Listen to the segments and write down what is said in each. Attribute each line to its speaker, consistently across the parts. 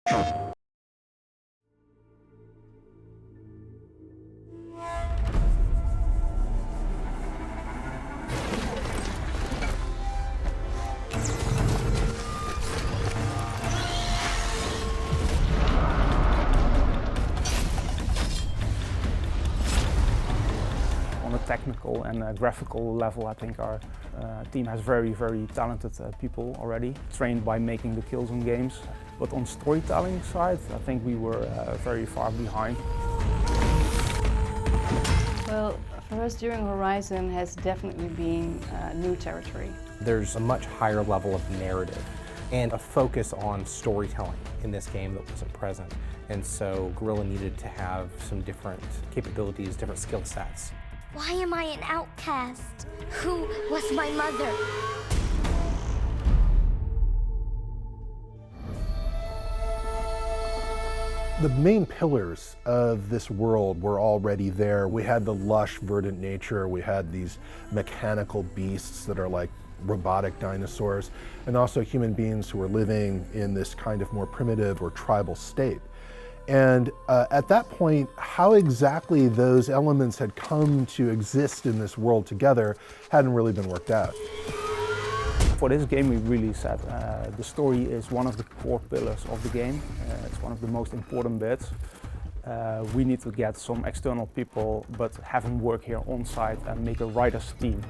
Speaker 1: On a technical and graphical level, I think our team has very talented people already, trained by making the kills in games. But on storytelling side, I think we were very far behind.
Speaker 2: Well, for us during Horizon has definitely been new territory.
Speaker 3: There's a much higher level of narrative and a focus on storytelling in this game that wasn't present. And so Guerrilla needed to have some different capabilities, different skill sets.
Speaker 4: Why am I an outcast? Who was my mother?
Speaker 5: The main pillars of this world were already there. We had the lush, verdant nature. We had these mechanical beasts that are like robotic dinosaurs, and also human beings who were living in this kind of more primitive or tribal state. And at that point, how exactly those elements had come to exist in this world together hadn't really been worked out.
Speaker 1: For this game, we really said the story is one of the core pillars of the game. It's one of the most important bits. We need to get some external people, but have them work here on site and make a writer's team.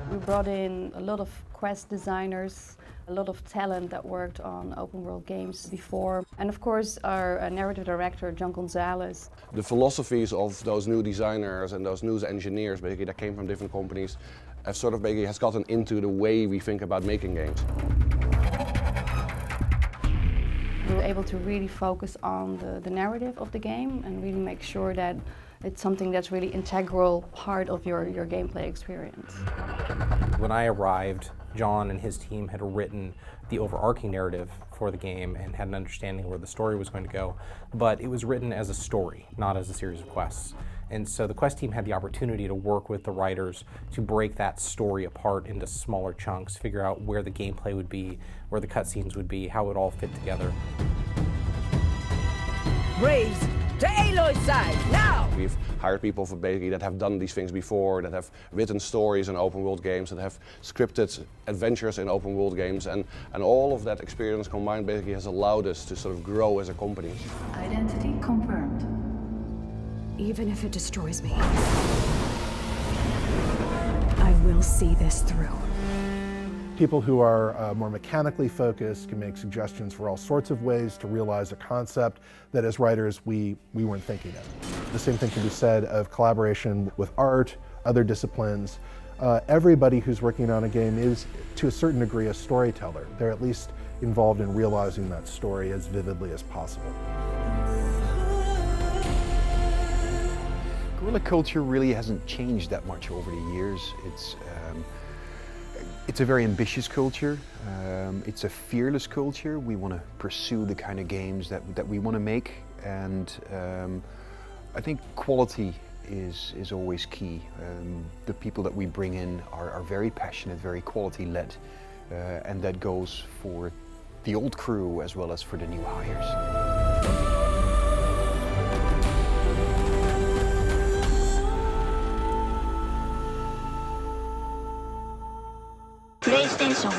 Speaker 2: We brought in a lot of quest designers, a lot of talent that worked on open world games before, and of course our narrative director, John Gonzalez.
Speaker 6: The philosophies of those new designers and those new engineers basically that came from different companies have sort of basically has gotten into the way we think about making games.
Speaker 2: We were able to really focus on the narrative of the game and really make sure that it's something that's really integral part of your gameplay experience.
Speaker 3: When I arrived, John and his team had written the overarching narrative for the game and had an understanding of where the story was going to go, but it was written as a story, not as a series of quests. And so the quest team had the opportunity to work with the writers to break that story apart into smaller chunks, figure out where the gameplay would be, where the cutscenes would be, how it would all fit together.
Speaker 7: Braves, to Aloy's side, now!
Speaker 6: We've hired people for basically that have done these things before, that have written stories in open world games, that have scripted adventures in open world games, and all of that experience combined basically has allowed us to sort of grow as a company.
Speaker 8: Identity confirmed.
Speaker 7: Even if it destroys me, I will see this through.
Speaker 5: People who are more mechanically focused can make suggestions for all sorts of ways to realize a concept that as writers we weren't thinking of. The same thing can be said of collaboration with art, other disciplines. Everybody who's working on a game is, to a certain degree, a storyteller. They're at least involved in realizing that story as vividly as possible.
Speaker 9: Guerrilla culture really hasn't changed that much over the years. It's a very ambitious culture. It's a fearless culture. We want to pursue the kind of games that we want to make, and I think quality is always key. The people that we bring in are very passionate, very quality-led, and that goes for the old crew as well as for the new hires.
Speaker 4: PlayStation